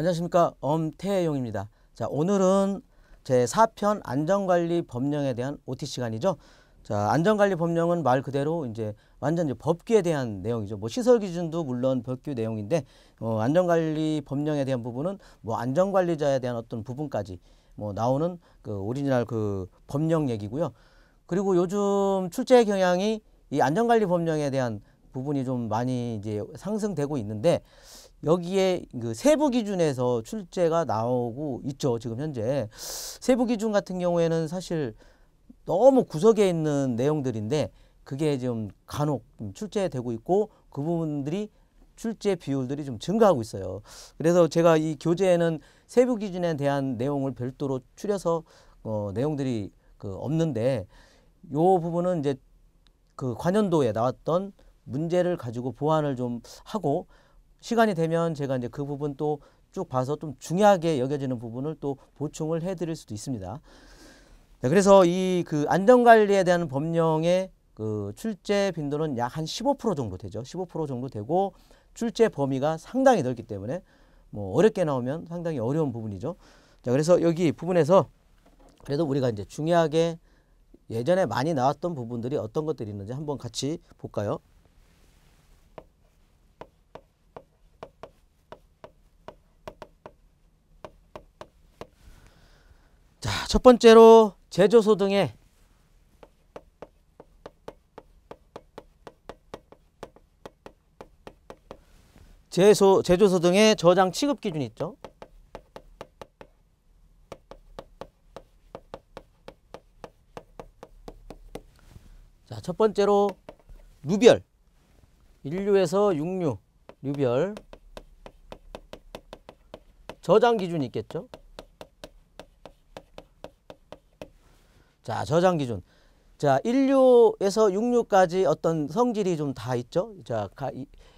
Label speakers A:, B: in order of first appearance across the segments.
A: 안녕하십니까, 엄태용입니다. 자, 오늘은 제 4편 안전관리 법령에 대한 OT 시간이죠. 자, 안전관리 법령은 말 그대로 이제 완전 이제 법규에 대한 내용이죠. 뭐 시설 기준도 물론 법규 내용인데, 안전관리 법령에 대한 부분은 뭐 안전관리자에 대한 어떤 부분까지 뭐 나오는 그 오리지널 그 법령 얘기고요. 그리고 요즘 출제 경향이 이 안전관리 법령에 대한 부분이 좀 많이 이제 상승되고 있는데, 여기에 그 세부 기준에서 출제가 나오고 있죠. 지금 현재 세부 기준 같은 경우에는 사실 너무 구석에 있는 내용들인데, 그게 좀 간혹 출제되고 있고, 그 부분들이 출제 비율들이 좀 증가하고 있어요. 그래서 제가 이 교재에는 세부 기준에 대한 내용을 별도로 추려서 내용들이 없는데, 요 부분은 이제 그 관연도에 나왔던 문제를 가지고 보완을 좀 하고, 시간이 되면 제가 이제 그 부분 또 쭉 봐서 좀 중요하게 여겨지는 부분을 또 보충을 해 드릴 수도 있습니다. 네, 그래서 이 그 안전관리에 대한 법령의 그 출제 빈도는 약 한 15% 정도 되죠. 15% 정도 되고, 출제 범위가 상당히 넓기 때문에 뭐 어렵게 나오면 상당히 어려운 부분이죠. 자, 그래서 여기 부분에서 그래도 우리가 이제 중요하게 예전에 많이 나왔던 부분들이 어떤 것들이 있는지 한번 같이 볼까요? 자, 첫 번째로 제조소 등의 제조소 등의 저장 취급 기준이 있죠. 자, 첫 번째로 류별, 인류에서 육류, 류별 저장 기준이 있겠죠. 자, 저장 기준. 자, 인류에서 육류까지 어떤 성질이 좀 다 있죠. 자,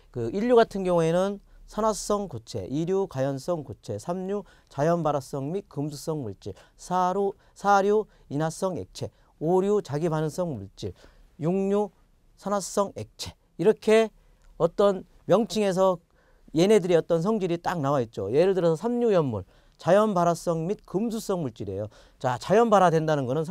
A: 그 인류 같은 경우에는 산화성 고체, 이류 가연성 고체, 삼류 자연 발화성 및 금수성 물질, 사류 인화성 액체, 오류 자기 반응성 물질, 육류 산화성 액체, 이렇게 어떤 명칭에서 얘네들의 어떤 성질이 딱 나와 있죠. 예를 들어서 삼류연물, 자연 발화성 및 금수성 물질이에요. 자, 자연 발화된다는 거는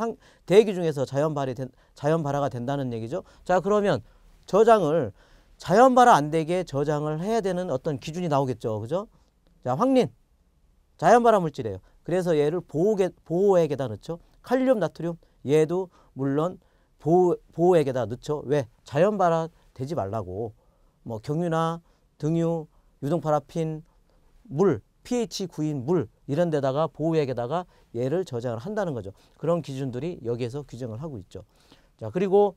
A: 대기 중에서 자연 발화가 된다는 얘기죠. 자, 그러면 저장을 자연 발화 안 되게 저장을 해야 되는 어떤 기준이 나오겠죠. 그죠? 자, 황린 자연 발화 물질이에요. 그래서 얘를 보호액에다 넣죠. 칼륨, 나트륨 얘도 물론 보호액에다 넣죠. 왜? 자연 발화 되지 말라고. 뭐 경유나 등유, 유동파라핀, 물, pH 9인 물 이런 데다가 보호액에다가 얘를 저장을 한다는 거죠. 그런 기준들이 여기에서 규정을 하고 있죠. 자, 그리고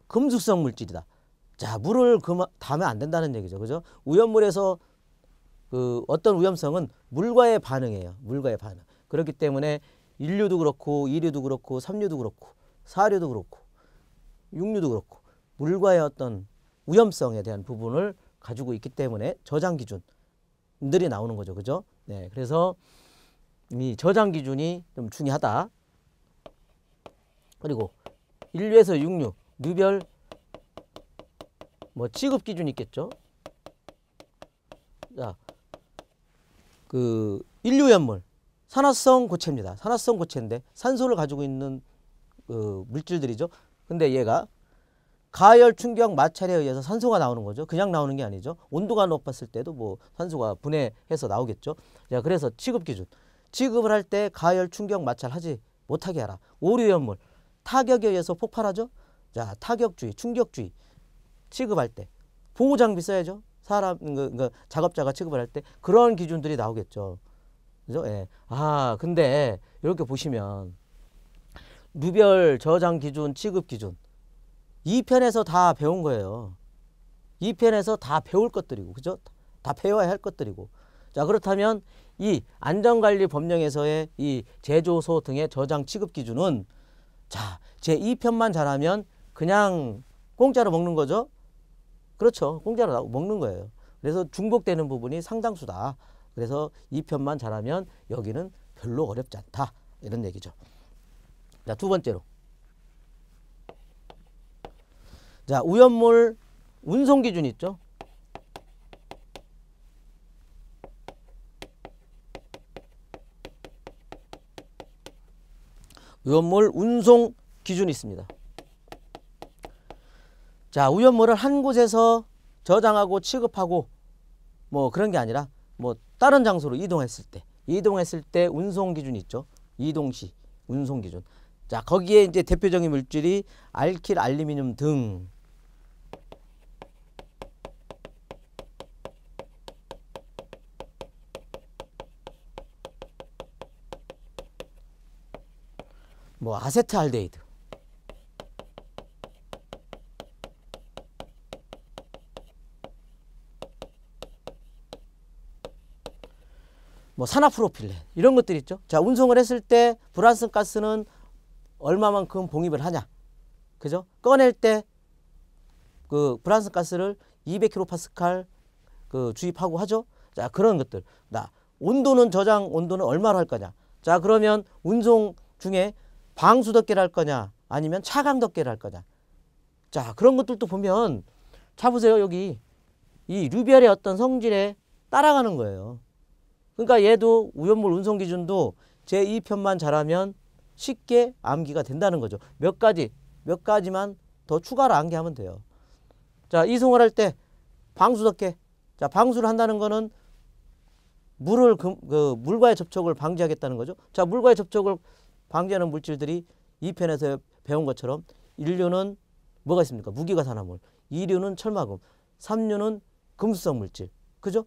A: 금수성 물질이다. 자, 물을 닿으면 안 된다는 얘기죠. 그죠? 오염물에서 그 어떤 오염성은 물과의 반응이에요. 물과의 반응. 그렇기 때문에 인류도 그렇고, 이류도 그렇고, 삼류도 그렇고, 사류도 그렇고, 육류도 그렇고, 물과의 어떤 오염성에 대한 부분을 가지고 있기 때문에 저장 기준들이 나오는 거죠. 그죠? 네. 그래서 이 저장 기준이 좀 중요하다. 그리고 인류에서 육류, 류별 뭐 취급 기준이 있겠죠. 자, 그 인류연물 산화성 고체입니다. 산화성 고체인데 산소를 가지고 있는 물질들이죠. 근데 얘가 가열, 충격, 마찰에 의해서 산소가 나오는 거죠. 그냥 나오는 게 아니죠. 온도가 높았을 때도 뭐 산소가 분해해서 나오겠죠. 자, 그래서 취급 기준. 취급을 할 때 가열, 충격, 마찰 하지 못하게 하라. 오류연물 타격에 의해서 폭발하죠. 자, 타격주의, 충격주의 취급할 때 보호 장비 써야죠. 사람 작업자가 취급을 할 때 그런 기준들이 나오겠죠. 그죠? 예. 아, 근데 이렇게 보시면 류별 저장 기준, 취급 기준 2편에서 다 배운 거예요. 2편에서 다 배울 것들이고, 그죠? 다 배워야 할 것들이고. 자, 그렇다면 이 안전관리 법령에서의 이 제조소 등의 저장 취급 기준은, 자, 제 2편만 잘하면 그냥 공짜로 먹는 거죠. 그렇죠. 공짜로 먹는 거예요. 그래서 중복되는 부분이 상당수다. 그래서 2편만 잘하면 여기는 별로 어렵지 않다. 이런 얘기죠. 자, 두 번째로. 자, 오염물 운송 기준이 있죠. 우연물 운송 기준이 있습니다. 자, 우연물을 한 곳에서 저장하고 취급하고 뭐 그런 게 아니라 뭐 다른 장소로 이동했을 때 운송 기준이 있죠. 이동시 운송 기준. 자, 거기에 이제 대표적인 물질이 알킬, 알루미늄 등 뭐 아세트알데히드, 뭐 산화프로필렌 이런 것들 있죠. 자, 운송을 했을 때 불완성가스는 얼마만큼 봉입을 하냐, 그죠? 꺼낼 때 그 불완성가스를 200kPa 그 주입하고 하죠. 자, 그런 것들. 나 온도는 저장 온도는 얼마로 할 거냐. 자, 그러면 운송 중에 방수 덮개를 할 거냐 아니면 차강 덮개를 할 거냐. 자, 그런 것들도 보면 자 보세요. 여기 이 류별의 어떤 성질에 따라가는 거예요. 그러니까 얘도 우연물 운송 기준도 제2편만 잘하면 쉽게 암기가 된다는 거죠. 몇 가지만 더 추가로 암기하면 돼요. 자, 이송을 할 때 방수 덮개. 자, 방수를 한다는 거는 물과의 접촉을 방지하겠다는 거죠. 자, 물과의 접촉을 방지하는 물질들이 2편에서 배운 것처럼 1류는 뭐가 있습니까? 무기가산화물, 2류는 철마금, 3류는 금수성 물질. 그죠?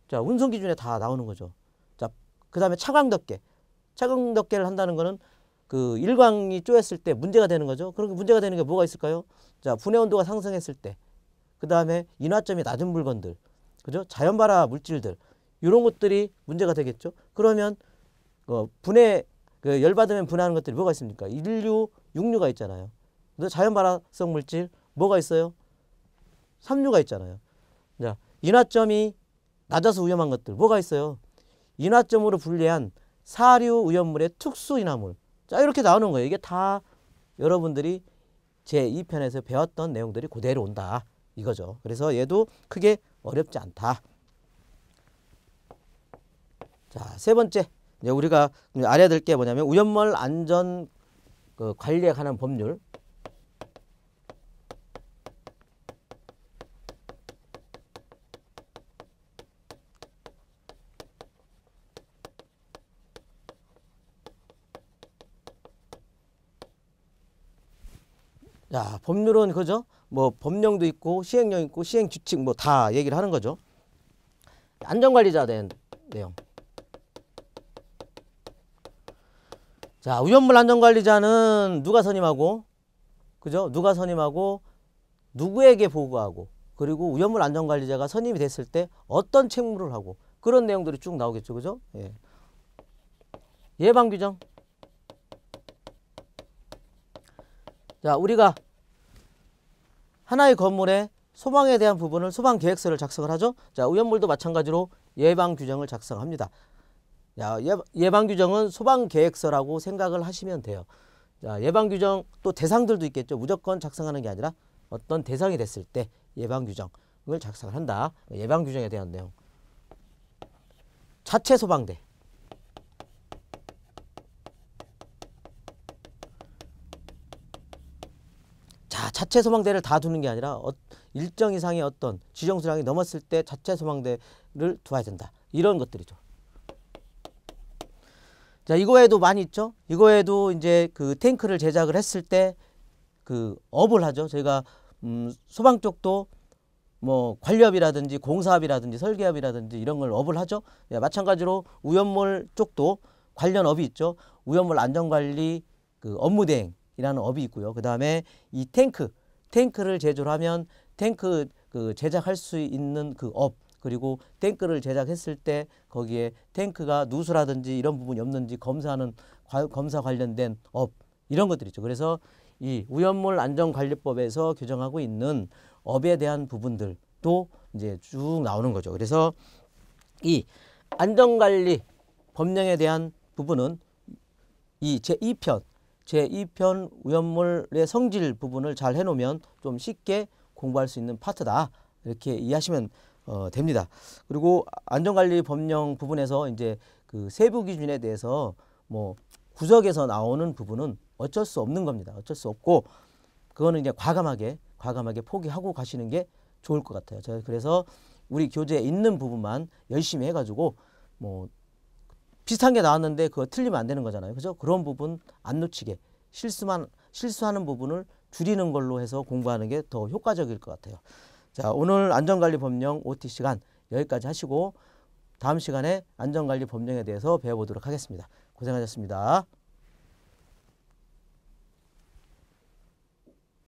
A: 자, 운송 기준에 다 나오는 거죠. 자, 그 다음에 차광 덮개. 차광 덮개를 한다는 거는 그 일광이 쪼였을 때 문제가 되는 거죠. 그런 문제가 되는 게 뭐가 있을까요? 자, 분해 온도가 상승했을 때, 그 다음에 인화점이 낮은 물건들, 그죠? 자연발화 물질들, 이런 것들이 문제가 되겠죠. 그러면 분해 열받으면 분해하는 것들이 뭐가 있습니까? 1류, 6류가 있잖아요. 근데 자연발화성 물질 뭐가 있어요? 3류가 있잖아요. 자, 인화점이 낮아서 위험한 것들 뭐가 있어요? 인화점으로 분리한 4류 우연물의 특수 인화물. 자, 이렇게 나오는 거예요. 이게 다 여러분들이 제2편에서 배웠던 내용들이 그대로 온다 이거죠. 그래서 얘도 크게 어렵지 않다. 자, 세 번째, 이제 우리가 알아야 될 게 뭐냐면 우연물 안전 관리에 관한 법률. 자, 법률은 그죠? 뭐 법령도 있고 시행령 있고 시행 규칙 뭐 다 얘기를 하는 거죠. 안전관리자에 대한 내용. 자, 우연물 안전관리자는 누가 선임하고, 그죠? 누가 선임하고 누구에게 보고하고, 그리고 우연물 안전관리자가 선임이 됐을 때 어떤 책무를 하고, 그런 내용들이 쭉 나오겠죠, 그죠? 예. 예방규정. 자, 우리가 하나의 건물에 소방에 대한 부분을 소방계획서를 작성을 하죠. 자, 우연물도 마찬가지로 예방규정을 작성합니다. 자, 예방규정은 소방계획서라고 생각을 하시면 돼요. 자, 예방규정 또 대상들도 있겠죠. 무조건 작성하는 게 아니라 어떤 대상이 됐을 때 예방규정을 작성을 한다. 예방규정에 대한 내용. 자체소방대. 자, 자체소방대를 다 두는 게 아니라 일정 이상의 어떤 지정수량이 넘었을 때 자체소방대를 두어야 된다. 이런 것들이죠. 자, 이거에도 많이 있죠. 이거에도 이제 그 탱크를 제작을 했을 때 그 업을 하죠. 저희가 소방 쪽도 뭐 관리업이라든지 공사업이라든지 설계업이라든지 이런 걸 업을 하죠. 예, 마찬가지로 우연물 쪽도 관련 업이 있죠. 우연물 안전관리 그 업무대행이라는 업이 있고요. 그 다음에 이 탱크를 제조를 하면 탱크 그 제작할 수 있는 그 업, 그리고 탱크를 제작했을 때 거기에 탱크가 누수라든지 이런 부분이 없는지 검사하는 검사 관련된 업, 이런 것들이 있죠. 그래서 이 우연물 안전관리법에서 규정하고 있는 업에 대한 부분들도 이제 쭉 나오는 거죠. 그래서 이 안전관리 법령에 대한 부분은 이 제2편 우연물의 성질 부분을 잘 해놓으면 좀 쉽게 공부할 수 있는 파트다. 이렇게 이해하시면 됩니다. 그리고 안전관리 법령 부분에서 이제 그 세부 기준에 대해서 뭐 구석에서 나오는 부분은 어쩔 수 없는 겁니다. 어쩔 수 없고 그거는 이제 과감하게 포기하고 가시는 게 좋을 것 같아요. 제가 그래서 우리 교재에 있는 부분만 열심히 해가지고 뭐 비슷한 게 나왔는데 그거 틀리면 안 되는 거잖아요. 그죠? 그런 부분 안 놓치게 실수하는 부분을 줄이는 걸로 해서 공부하는 게 더 효과적일 것 같아요. 자, 오늘 안전관리법령 OT 시간 여기까지 하시고 다음 시간에 안전관리법령에 대해서 배워보도록 하겠습니다. 고생하셨습니다.